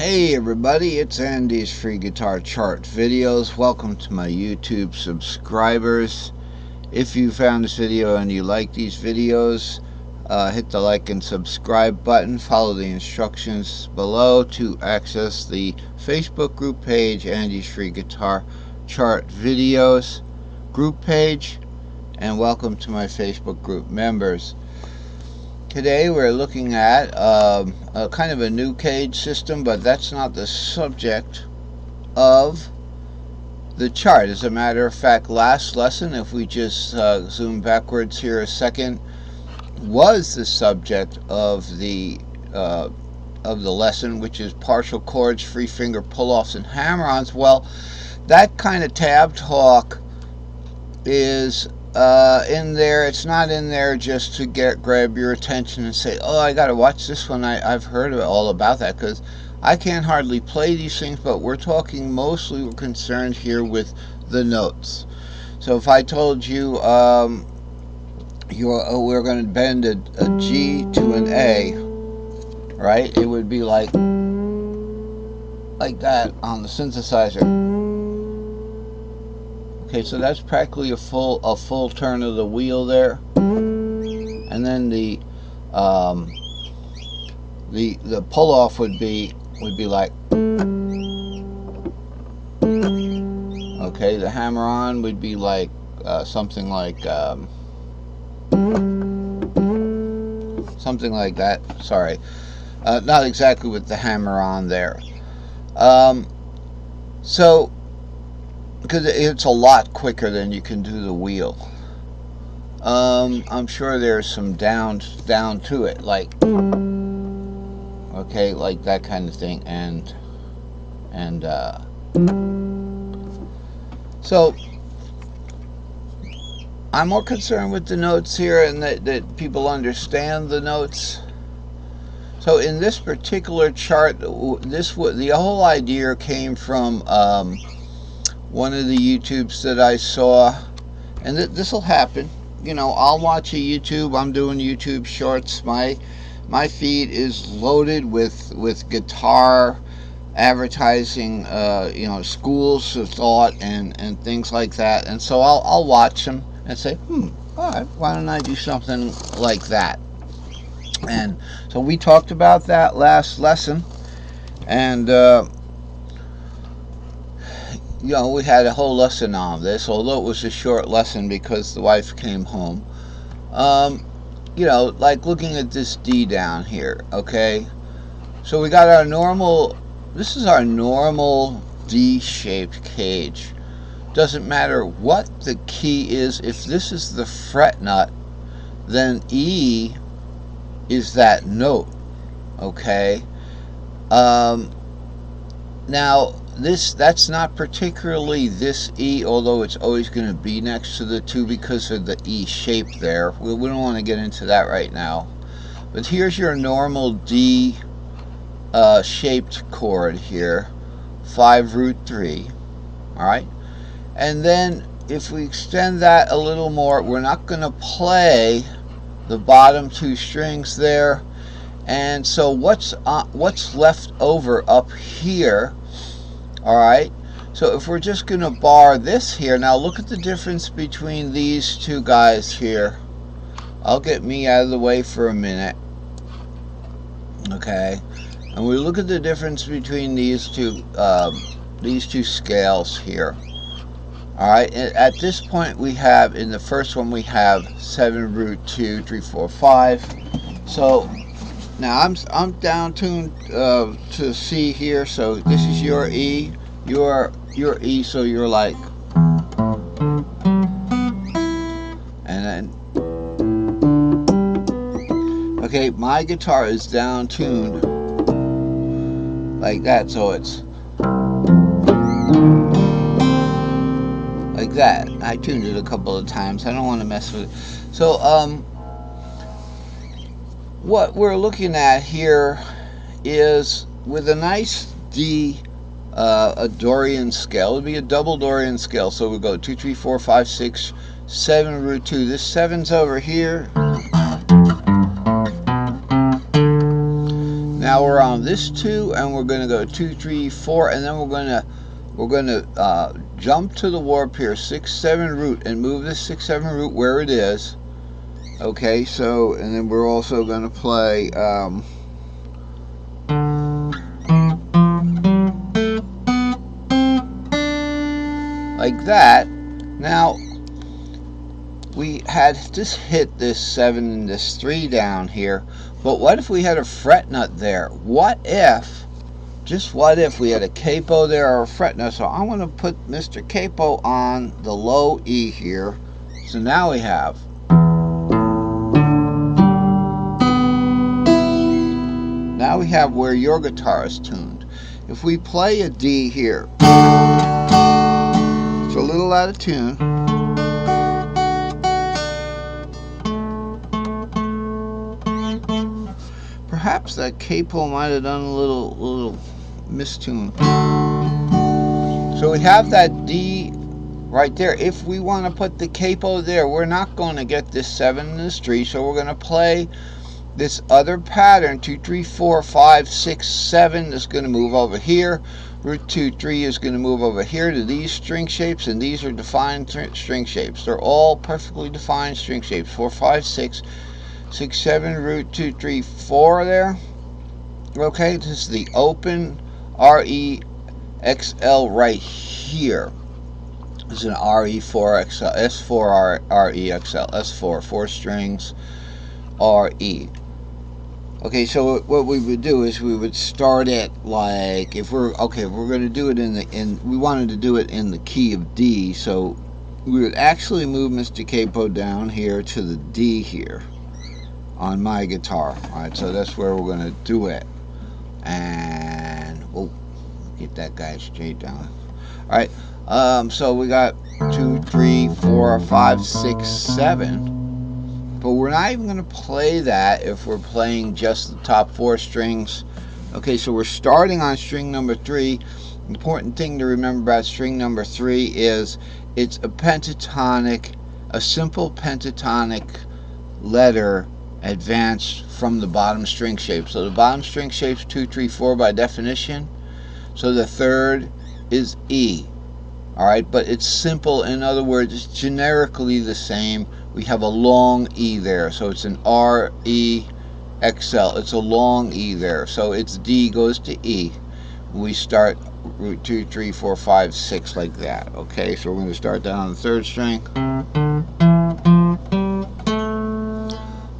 Hey everybody, it's Andy's Free Guitar Chart Videos. Welcome to my YouTube subscribers. If you found this video and you like these videos, hit the like and subscribe button. Follow the instructions below to access the Facebook group page, Andy's Free Guitar Chart Videos group page. And welcome to my Facebook group members. Today we're looking at a kind of a new cage system, but that's not the subject of the chart. As a matter of fact, last lesson, if we just zoom backwards here a second, was the subject of the lesson, which is partial chords, free finger pull-offs, and hammer-ons. Well, that kind of tab talk is in there. It's not in there just to grab your attention and say, oh, I gotta watch this one. I've heard all about that, because I can't hardly play these things, but we're concerned here with the notes. So if I told you we're going to bend a G to an A, right, it would be like that on the synthesizer. Okay, so that's practically a full turn of the wheel there, and then the pull off would be like, okay, the hammer on would be like something like that. Sorry, not exactly with the hammer on there. So, because it's a lot quicker than you can do the wheel. I'm sure there's some down to it, like, okay, like that kind of thing, and so I'm more concerned with the notes here, and that people understand the notes. So in this particular chart, the whole idea came from one of the YouTubes that I saw, and this will happen. You know, I'll watch a YouTube. I'm doing YouTube shorts. My feed is loaded with guitar advertising, you know, schools of thought and things like that. And so I'll watch them and say, all right, why don't I do something like that? And so we talked about that last lesson, and you know, we had a whole lesson on this, although it was a short lesson because the wife came home. You know, like looking at this D down here, okay? So we got our normal, this is our normal D-shaped cage. Doesn't matter what the key is. If this is the fret nut, then E is that note, okay? Now, that's not particularly this E, although it's always going to be next to the 2 because of the E shape there. We don't want to get into that right now. But here's your normal D shaped chord here, 5 root 3, all right? And then if we extend that a little more, we're not going to play the bottom 2 strings there. And so what's left over up here? All right, so if we're just going to bar this here, now look at the difference between these two guys here. I'll get me out of the way for a minute. Okay, and we look at the difference between these two scales here. All right, at this point we have, in the first one we have 7 root 2 3 4 5. So now I'm down tuned to C here, so this is your E, your E, so you're like, and then, okay, my guitar is down tuned like that, so it's like that. I tuned it a couple of times. I don't want to mess with it. So what we're looking at here is, with a nice D, a Dorian scale. It would be a double Dorian scale. So we go 2 3 4 5 6 7 root 2. This 7's over here. Now now we're on this 2, and we're going to go 2, 3, 4, and then we're going to jump to the warp here, 6, 7 root, and move this 6, 7 root where it is. Okay, so, and then we're also going to play like that. Now, we had just hit this 7 and this 3 down here, but what if we had a fret nut there? What if, just what if we had a capo there or a fret nut? So I'm going to put Mr. Capo on the low E here. So now we have, where your guitar is tuned. If we play a D here, it's a little out of tune. Perhaps that capo might have done a little mistune. So we have that D right there. If we want to put the capo there, we're not going to get this 7 and this 3, so we're going to play this other pattern, 2, 3, 4, 5, 6, 7 is going to move over here. Root 2, 3 is going to move over here to these string shapes, and these are defined string shapes. They're all perfectly defined string shapes. 4, 5, 6, 6, 7, root 2, 3, 4 there. Okay, this is the open REXL right here. This is an RE4XL, S4 REXL, S4, 4 strings, RE. Okay, so what we would do is we would start it like, if we're going to do it we wanted to do it in the key of D, so we would actually move Mr. Capo down here to the D here on my guitar. Alright, so that's where we're going to do it. And we'll get that guy straight down. Alright, so we got 2, 3, 4, 5, 6, 7. But we're not even going to play that if we're playing just the top 4 strings. Okay, so we're starting on string number 3. The important thing to remember about string number 3 is it's a pentatonic, a simple pentatonic letter advanced from the bottom string shape. So the bottom string shape's 2, 3, 4 by definition. So the third is E. Alright, but it's simple. In other words, it's generically the same. We have a long E there, so it's an REXL. It's a long E there, so it's D goes to E. We start root 2, 3, 4, 5, 6 like that. Okay, so we're going to start down on the 3rd string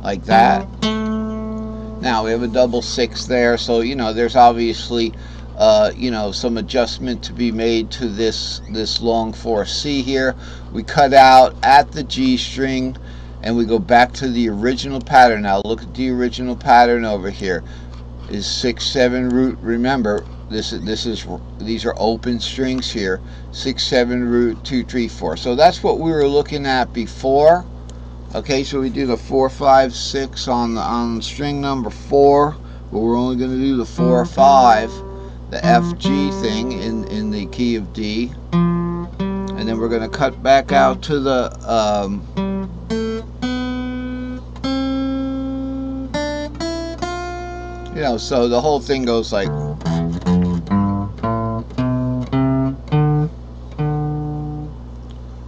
like that. Now we have a double 6 there, so you know there's obviously some adjustment to be made to this long 4C here. We cut out at the G string and we go back to the original pattern. Now look at the original pattern over here. Is 6, 7 root. Remember, these are open strings here. 6, 7 root 2, 3, 4. So that's what we were looking at before. Okay, so we do the 4, 5, 6 on string number 4, but we're only going to do the 4, 5. The F G thing in the key of D, and then we're going to cut back out to the so the whole thing goes like,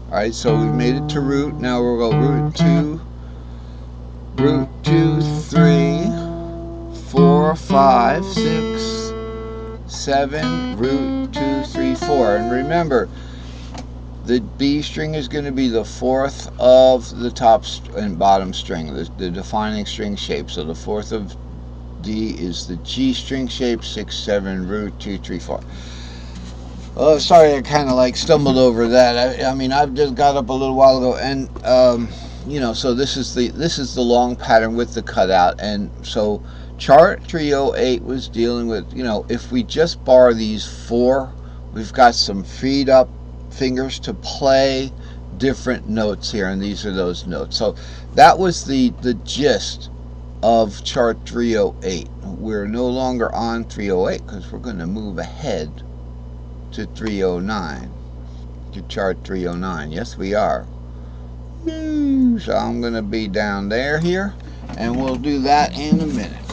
alright, so we made it to root. Now we'll go root 2, 3, 4, 5, 6, 7, root 2, 3, 4. And remember, the B string is going to be the 4th of the top and bottom string, the defining string shape. So the 4th of D is the G string shape, 6, 7, root 2, 3, 4. Oh, sorry, I kind of like stumbled over that. I mean, I've just got up a little while ago, and so this is the long pattern with the cutout, and so chart 308 was dealing with, if we just bar these 4, we've got some freed up fingers to play different notes here, and these are those notes. So that was the gist of chart 308. We're no longer on 308 because we're going to move ahead to 309, to chart 309. Yes, we are. So I'm going to be down there here, and we'll do that in a minute.